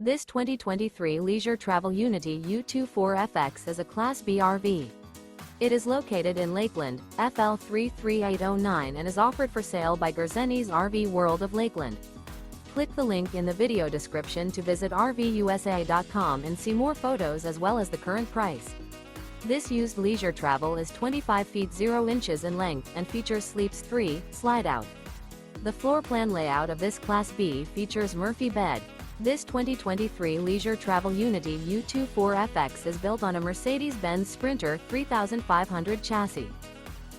This 2023 Leisure Travel Unity U24FX is a Class B RV. It is located in Lakeland, FL 33809 and is offered for sale by Gerzeny's RV World of Lakeland. Click the link in the video description to visit RVUSA.com and see more photos as well as the current price. This used leisure travel is 25 feet 0 inches in length and features Sleeps 3, Slideout. The floor plan layout of this Class B features Murphy bed. This 2023 Leisure Travel Unity U24FX is built on a Mercedes-Benz Sprinter 3500 chassis.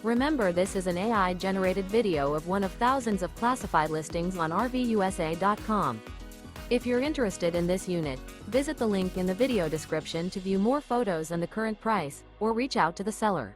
Remember, this is an AI-generated video of one of thousands of classified listings on RVUSA.com. If you're interested in this unit, visit the link in the video description to view more photos and the current price, or reach out to the seller.